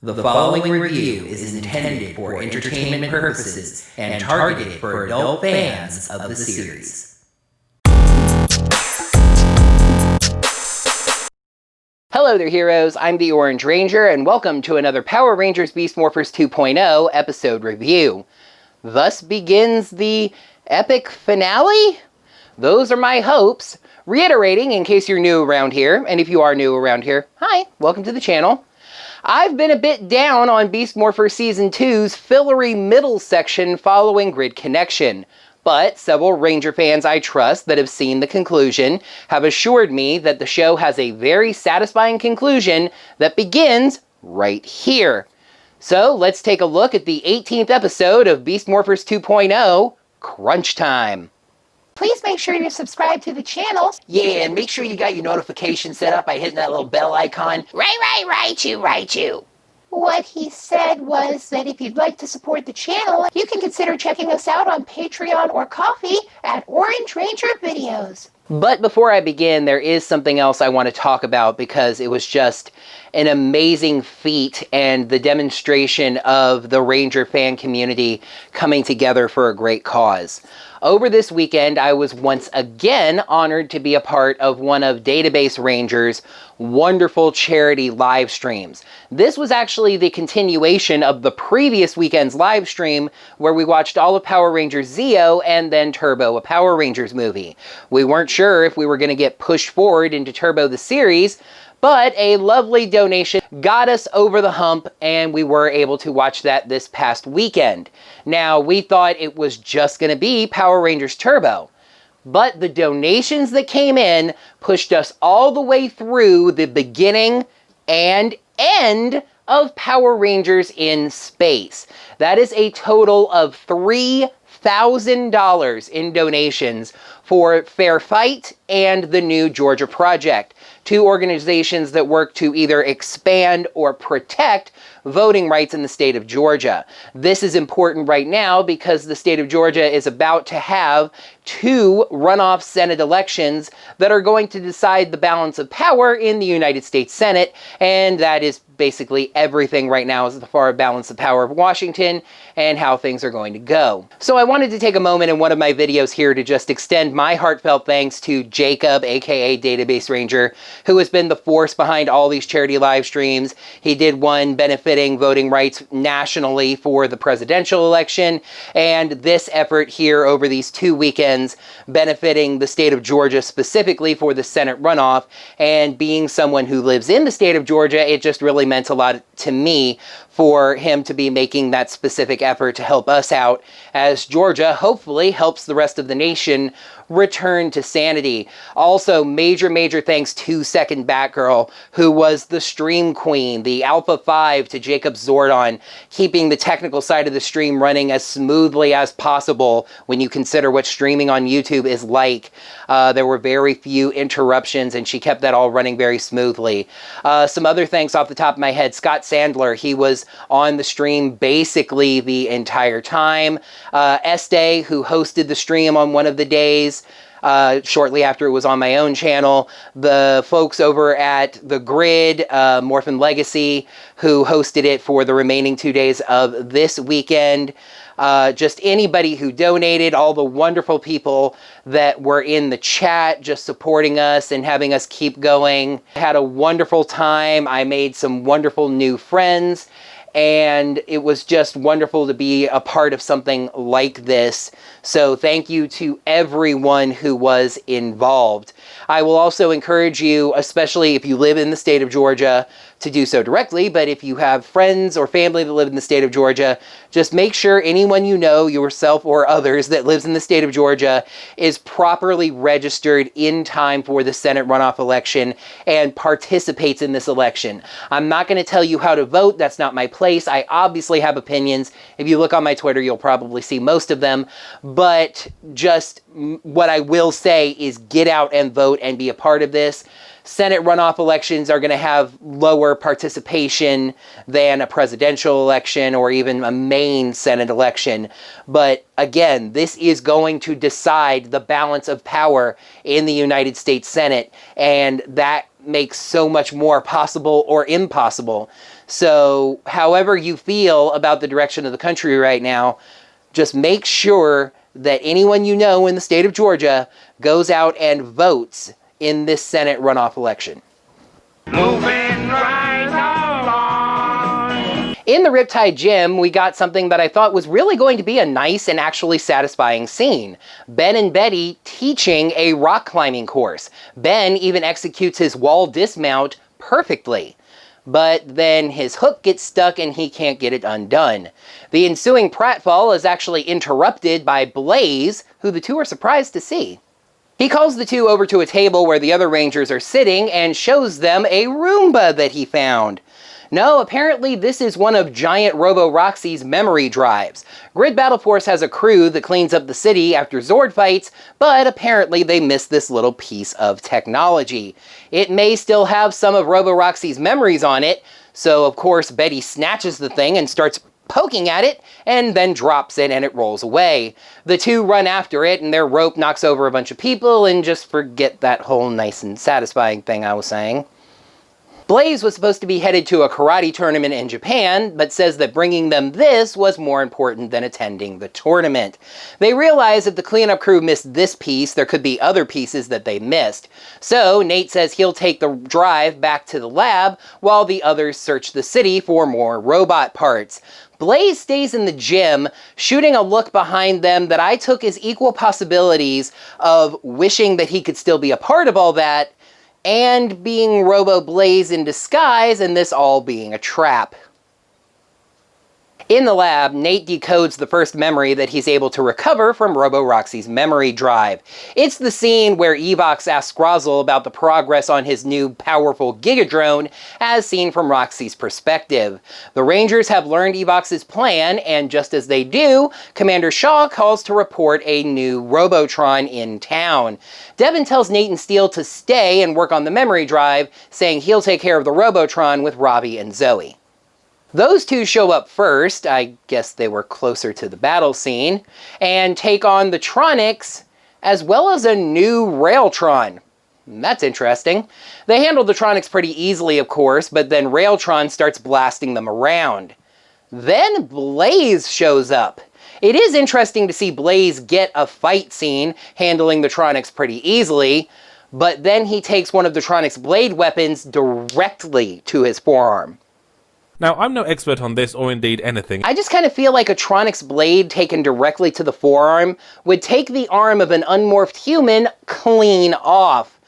The following review is intended for entertainment purposes and targeted for adult fans of the series. Hello there, heroes. I'm the Orange Ranger, and welcome to another Power Rangers Beast Morphers 2.0 episode review. Thus begins the epic finale? Those are my hopes. Reiterating, in case you're new around here, and if you are new around here, hi, welcome to the channel. I've been a bit down on Beast Morphers Season 2's fillery middle section following Grid Connection, but several Ranger fans I trust that have seen the conclusion have assured me that the show has a very satisfying conclusion that begins right here. So let's take a look at the 18th episode of Beast Morphers 2.0, Crunch Time. Please make sure you're subscribed to the channel. Yeah, and make sure you got your notifications set up by hitting that little bell icon. Right you. What he said was that if you'd like to support the channel, you can consider checking us out on Patreon or Ko-fi at Orange Ranger Videos. But before I begin, there is something else I want to talk about because it was just an amazing feat and the demonstration of the Ranger fan community coming together for a great cause. Over this weekend, I was once again honored to be a part of one of Database Ranger's wonderful charity live streams. This was actually the continuation of the previous weekend's live stream where we watched all of Power Rangers Zeo and then Turbo, a Power Rangers movie. We weren't sure if we were going to get pushed forward into Turbo the series, but a lovely donation got us over the hump and we were able to watch that this past weekend. Now, we thought it was just going to be Power Rangers Turbo, but the donations that came in pushed us all the way through the beginning and end of Power Rangers in Space. That is a total of $3,000 in donations for Fair Fight and the New Georgia Project, two organizations that work to either expand or protect voting rights in the state of Georgia. This is important right now because the state of Georgia is about to have two runoff Senate elections that are going to decide the balance of power in the United States Senate, and that is basically everything right now as far as balance of power of Washington and how things are going to go. So I wanted to take a moment in one of my videos here to just extend my heartfelt thanks to Jacob, aka Database Ranger, who has been the force behind all these charity live streams. He did one benefiting voting rights nationally for the presidential election, and this effort here over these 2 weekends benefiting the state of Georgia specifically for the Senate runoff. And being someone who lives in the state of Georgia, it just really meant a lot to me for him to be making that specific effort to help us out as Georgia hopefully helps the rest of the nation return to sanity. Also, major thanks to Second Batgirl, who was the stream queen, the Alpha 5 to Jacob Zordon, keeping the technical side of the stream running as smoothly as possible when you consider what streaming on YouTube is like. There were very few interruptions and she kept that all running very smoothly. Some other thanks off the top of my head, Scott Sandler, he was on the stream basically the entire time. Este, who hosted the stream on one of the days, shortly after it was on my own channel. The folks over at The Grid, Morphin Legacy, who hosted it for the remaining 2 days of this weekend. Just anybody who donated, all the wonderful people that were in the chat just supporting us and having us keep going. I had a wonderful time. I made some wonderful new friends, and it was just wonderful to be a part of something like this. So thank you to everyone who was involved. I will also encourage you, especially if you live in the state of Georgia, to do so directly, but if you have friends or family that live in the state of Georgia, just make sure anyone you know, yourself or others, that lives in the state of Georgia is properly registered in time for the Senate runoff election and participates in this election. I'm not going to tell you how to vote. That's not my place. I obviously have opinions. If you look on my Twitter, you'll probably see most of them, but just what I will say is get out and vote and be a part of this. Senate runoff elections are going to have lower participation than a presidential election or even a main Senate election. But again, this is going to decide the balance of power in the United States Senate, and that makes so much more possible or impossible. So however you feel about the direction of the country right now, just make sure that anyone you know in the state of Georgia goes out and votes in this Senate runoff election. Moving right along. In the Riptide Gym, we got something that I thought was really going to be a nice and actually satisfying scene. Ben and Betty teaching a rock climbing course. Ben even executes his wall dismount perfectly. But then his hook gets stuck and he can't get it undone. The ensuing pratfall is actually interrupted by Blaze, who the two are surprised to see. He calls the two over to a table where the other Rangers are sitting and shows them a Roomba that he found. No, apparently this is one of Giant Robo-Roxy's memory drives. Grid Battle Force has a crew that cleans up the city after Zord fights, but apparently they missed this little piece of technology. It may still have some of Robo-Roxy's memories on it, so of course Betty snatches the thing and starts poking at it, and then drops it and it rolls away. The two run after it and their rope knocks over a bunch of people and just forget that whole nice and satisfying thing I was saying. Blaze was supposed to be headed to a karate tournament in Japan, but says that bringing them this was more important than attending the tournament. They realize if the cleanup crew missed this piece, there could be other pieces that they missed. So Nate says he'll take the drive back to the lab while the others search the city for more robot parts. Blaze stays in the gym, shooting a look behind them that I took as equal possibilities of wishing that he could still be a part of all that, and being Robo-Blaze in disguise, and this all being a trap. In the lab, Nate decodes the first memory that he's able to recover from Robo-Roxy's memory drive. It's the scene where Evox asks Scrozzle about the progress on his new powerful Giga drone, as seen from Roxy's perspective. The Rangers have learned Evox's plan, and just as they do, Commander Shaw calls to report a new Robotron in town. Devon tells Nate and Steele to stay and work on the memory drive, saying he'll take care of the Robotron with Robbie and Zoe. Those two show up first, I guess they were closer to the battle scene, and take on the Tronics, as well as a new Railtron. That's interesting. They handle the Tronics pretty easily, of course, but then Railtron starts blasting them around. Then Blaze shows up. It is interesting to see Blaze get a fight scene, handling the Tronics pretty easily, but then he takes one of the Tronics' blade weapons directly to his forearm. Now, I'm no expert on this or indeed anything. I just kind of feel like a Tronics blade taken directly to the forearm would take the arm of an unmorphed human clean off.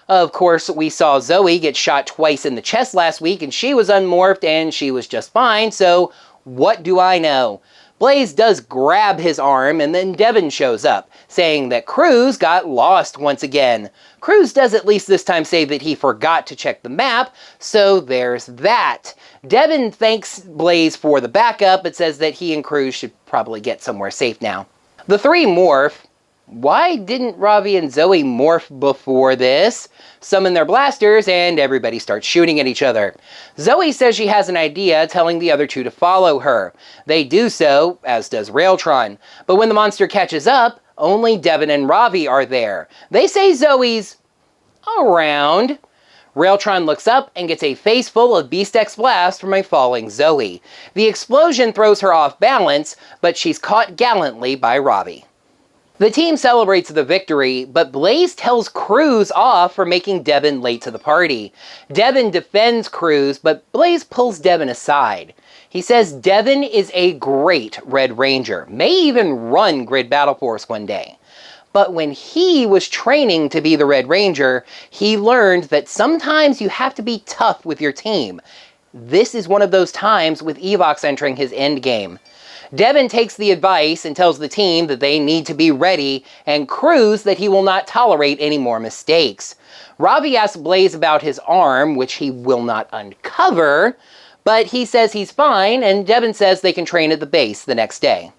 Of course, we saw Zoe get shot twice in the chest last week and she was unmorphed and she was just fine, so what do I know? Blaze does grab his arm and then Devon shows up, saying that Cruz got lost once again. Cruz does at least this time say that he forgot to check the map, so there's that. Devon thanks Blaze for the backup, but says that he and Cruz should probably get somewhere safe now. The three morph. Why didn't Robbie and Zoe morph before this? Summon their blasters and everybody starts shooting at each other. Zoe says she has an idea, telling the other two to follow her. They do so, as does Railtron. But when the monster catches up, only Devon and Robbie are there. They say Zoe's around. Railtron looks up and gets a face full of Beast X Blast from a falling Zoe. The explosion throws her off balance, but she's caught gallantly by Robbie. The team celebrates the victory, but Blaze tells Cruz off for making Devon late to the party. Devon defends Cruz, but Blaze pulls Devon aside. He says Devon is a great Red Ranger, may even run Grid Battle Force one day. But when he was training to be the Red Ranger, he learned that sometimes you have to be tough with your team. This is one of those times with Evox entering his endgame. Devon takes the advice and tells the team that they need to be ready, and Cruz that he will not tolerate any more mistakes. Robbie asks Blaze about his arm, which he will not uncover, but he says he's fine, and Devon says they can train at the base the next day.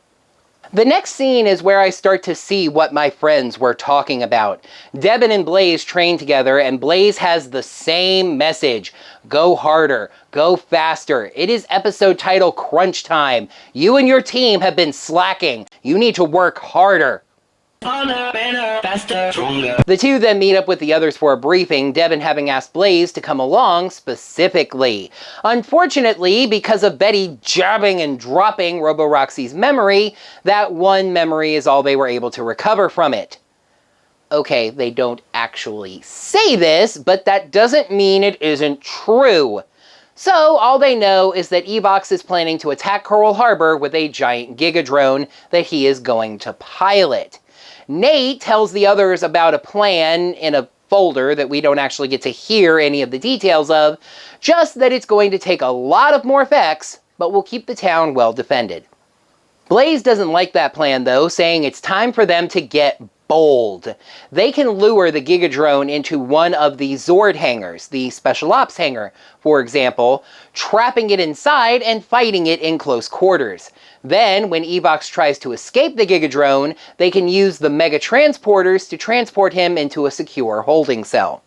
The next scene is where I start to see what my friends were talking about. Devon and Blaze train together, and Blaze has the same message. Go harder. Go faster. It is episode title crunch time. You and your team have been slacking. You need to work harder. Harder, better, faster, stronger. The two then meet up with the others for a briefing, Devon having asked Blaze to come along specifically. Unfortunately, because of Betty jabbing and dropping Robo-Roxy's memory, that one memory is all they were able to recover from it. Okay, they don't actually say this, but that doesn't mean it isn't true. So, all they know is that Evox is planning to attack Coral Harbor with a giant Giga drone that he is going to pilot. Nate tells the others about a plan in a folder that we don't actually get to hear any of the details of, just that it's going to take a lot of MorphX, but will keep the town well defended. Blaze doesn't like that plan though, saying it's time for them to get bold. They can lure the Giga drone into one of the Zord hangars, the Special Ops hangar, for example, trapping it inside and fighting it in close quarters. Then, when Evox tries to escape the Giga drone, they can use the mega transporters to transport him into a secure holding cell.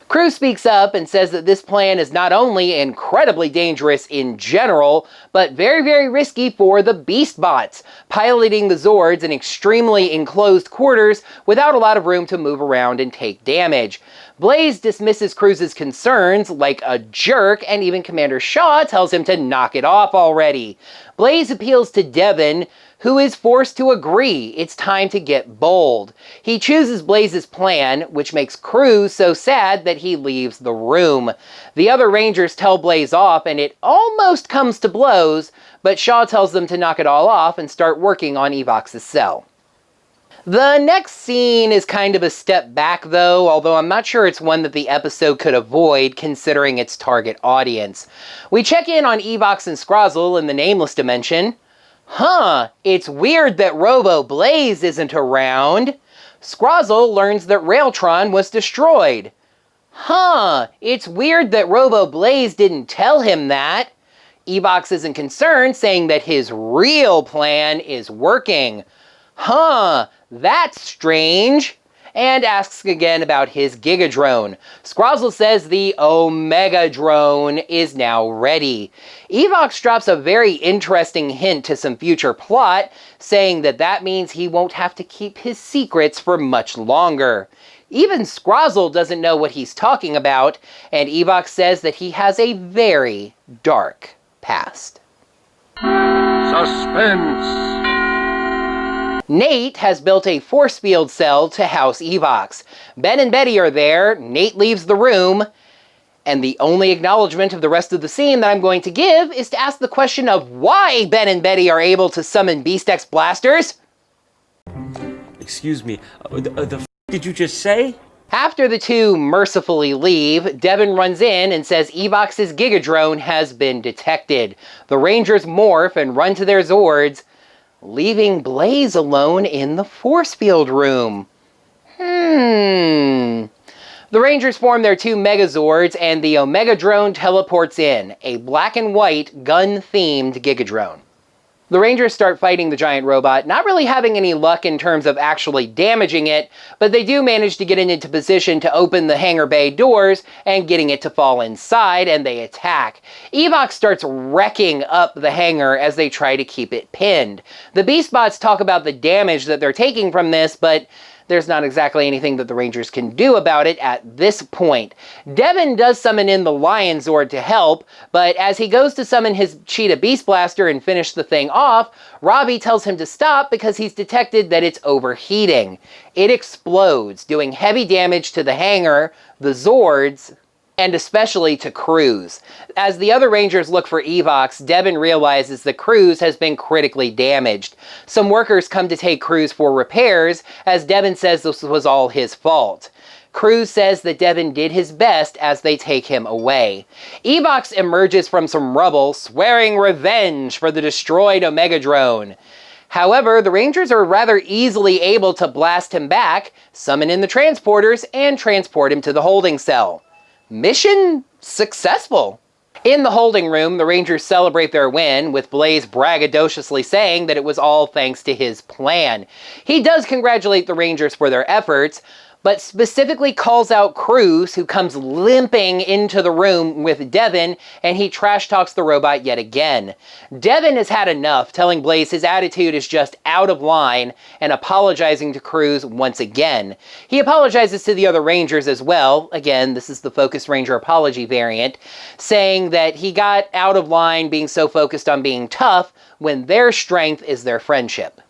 Crew speaks up and says that this plan is not only incredibly dangerous in general, but very, very risky for the Beast Bots, piloting the Zords in extremely enclosed quarters without a lot of room to move around and take damage. Blaze dismisses Crew's concerns like a jerk, and even Commander Shaw tells him to knock it off already. Blaze appeals to Devon, who is forced to agree it's time to get bold. He chooses Blaze's plan, which makes Crew so sad that he leaves the room. The other Rangers tell Blaze off, and it almost comes to blows, but Shaw tells them to knock it all off and start working on Evox's cell. The next scene is kind of a step back though, although I'm not sure it's one that the episode could avoid considering its target audience. We check in on Evox and Scrozzle in the Nameless Dimension. Huh, it's weird that Robo-Blaze isn't around. Scrozzle learns that Railtron was destroyed. Huh, it's weird that Robo-Blaze didn't tell him that. Evox isn't concerned, saying that his real plan is working. Huh, that's strange. And asks again about his Giga drone. Scrozzle says the Omega drone is now ready. Evox drops a very interesting hint to some future plot, saying that that means he won't have to keep his secrets for much longer. Even Scrozzle doesn't know what he's talking about, and Evox says that he has a very dark past. Suspense. Nate has built a force field cell to house Evox. Ben and Betty are there, Nate leaves the room, and the only acknowledgement of the rest of the scene that I'm going to give is to ask the question of why Ben and Betty are able to summon Beast X blasters. Excuse me, the f did you just say? After the two mercifully leave, Devon runs in and says Evox's Giga drone has been detected. The Rangers morph and run to their Zords, leaving Blaze alone in the force field room. The Rangers form their two Megazords, and the Omega drone teleports in, a black and white gun-themed Giga drone. The Rangers start fighting the giant robot, not really having any luck in terms of actually damaging it, but they do manage to get it into position to open the hangar bay doors and getting it to fall inside, and they attack. Evox starts wrecking up the hangar as they try to keep it pinned. The Beast Bots talk about the damage that they're taking from this, but there's not exactly anything that the Rangers can do about it at this point. Devon does summon in the Lion Zord to help, but as he goes to summon his Cheetah Beast Blaster and finish the thing off, Robbie tells him to stop because he's detected that it's overheating. It explodes, doing heavy damage to the hangar, the Zords, and especially to Cruz. As the other Rangers look for Evox, Devon realizes that Cruz has been critically damaged. Some workers come to take Cruz for repairs, as Devon says this was all his fault. Cruz says that Devon did his best as they take him away. Evox emerges from some rubble, swearing revenge for the destroyed Omega drone. However, the Rangers are rather easily able to blast him back, summon in the transporters, and transport him to the holding cell. Mission successful. In the holding room, the Rangers celebrate their win, with Blaze braggadociously saying that it was all thanks to his plan. He does congratulate the Rangers for their efforts, but specifically calls out Cruz, who comes limping into the room with Devon, and he trash talks the robot yet again. Devon has had enough, telling Blaze his attitude is just out of line and apologizing to Cruz once again. He apologizes to the other Rangers as well. Again, this is the Focus Ranger apology variant, saying that he got out of line being so focused on being tough when their strength is their friendship.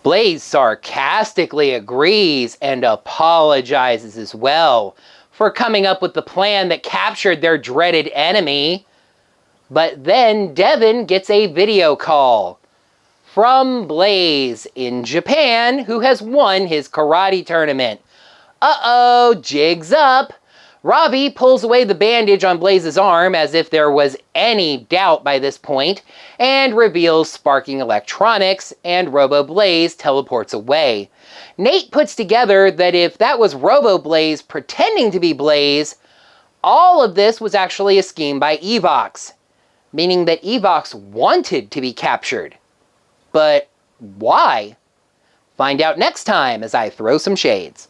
Blaze sarcastically agrees and apologizes as well for coming up with the plan that captured their dreaded enemy. But then Devon gets a video call from Blaze in Japan, who has won his karate tournament. Uh-oh, jig's up. Robbie pulls away the bandage on Blaze's arm as if there was any doubt by this point, and reveals sparking electronics, and Robo-Blaze teleports away. Nate puts together that if that was Robo-Blaze pretending to be Blaze, all of this was actually a scheme by Evox, meaning that Evox wanted to be captured. But why? Find out next time as I throw some shades.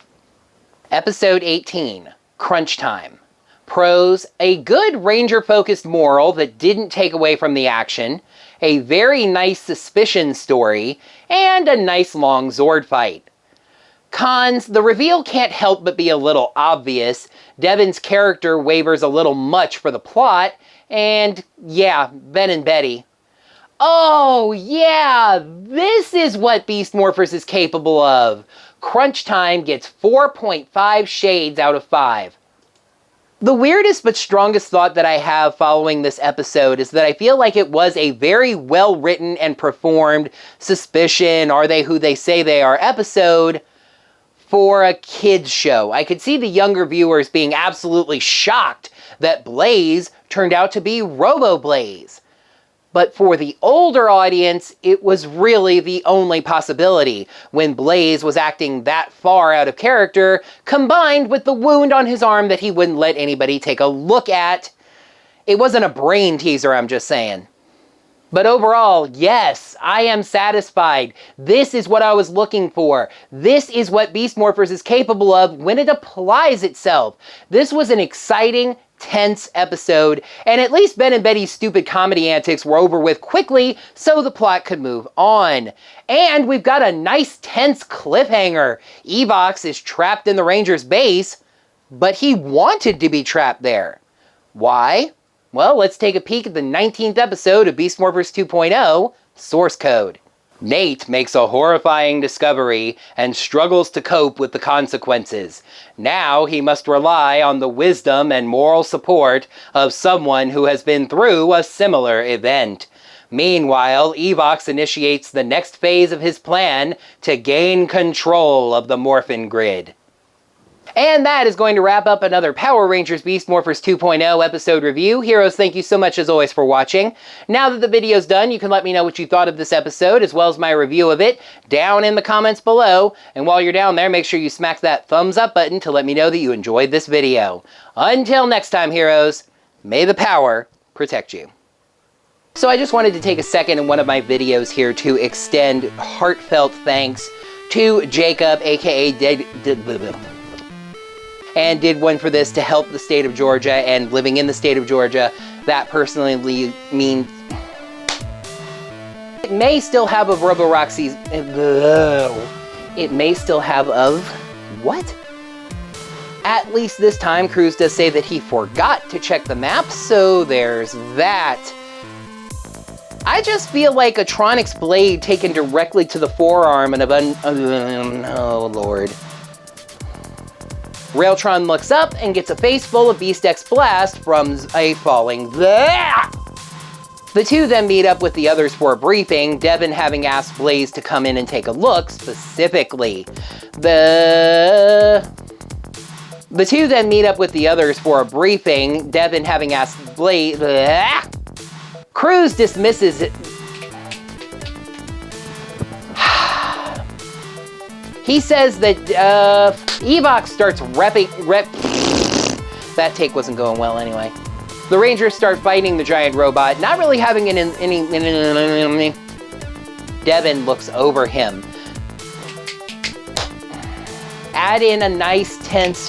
Episode 18. Crunch time. Pros: a good Ranger-focused moral that didn't take away from the action, a very nice suspicion story, and a nice long Zord fight. Cons: the reveal can't help but be a little obvious, Devon's character wavers a little much for the plot, and yeah, Ben and Betty. Oh yeah, this is what Beast Morphers is capable of. Crunch Time gets 4.5 shades out of 5. The weirdest but strongest thought that I have following this episode is that I feel like it was a very well written and performed suspicion, are they who they say they are episode for a kid's show. I could see the younger viewers being absolutely shocked that Blaze turned out to be Robo-Blaze. But for the older audience, it was really the only possibility when Blaze was acting that far out of character, combined with the wound on his arm that he wouldn't let anybody take a look at. It wasn't a brain teaser, I'm just saying. But overall, yes, I am satisfied. This is what I was looking for. This is what Beast Morphers is capable of when it applies itself. This was an exciting, tense episode, and at least Ben and Betty's stupid comedy antics were over with quickly so the plot could move on. And we've got a nice tense cliffhanger. Evox is trapped in the Rangers base, but he wanted to be trapped there. Why? Well, let's take a peek at the 19th episode of Beast Morphers 2.0, Source Code. Nate makes a horrifying discovery and struggles to cope with the consequences. Now he must rely on the wisdom and moral support of someone who has been through a similar event. Meanwhile, Evox initiates the next phase of his plan to gain control of the Morphin Grid. And that is going to wrap up another Power Rangers Beast Morphers 2.0 episode review. Heroes, thank you so much as always for watching. Now that the video's done, you can let me know what you thought of this episode, as well as my review of it, down in the comments below. And while you're down there, make sure you smack that thumbs up button to let me know that you enjoyed this video. Until next time, heroes, may the power protect you. So I just wanted to take a second in one of my videos here to extend heartfelt thanks to Jacob, aka and did one for this to help the state of Georgia, and living in the state of Georgia, that personally means it may still have of Robo-Roxy's, it may still have of, what? At least this time, Cruz does say that he forgot to check the map, so there's that. I just feel like a Tronics blade taken directly to the forearm and oh lord. Railtron looks up and gets a face full of Beast X Blast from a falling The two then meet up with the others for a briefing, Devon having asked Blaze to come in and take a look specifically. The two then meet up with the others for a briefing, Devon having asked Blaze... Cruz dismisses it. He says that Evox starts that take wasn't going well anyway. The Rangers start fighting the giant robot, not really having any. Devon looks over him. add in a nice tense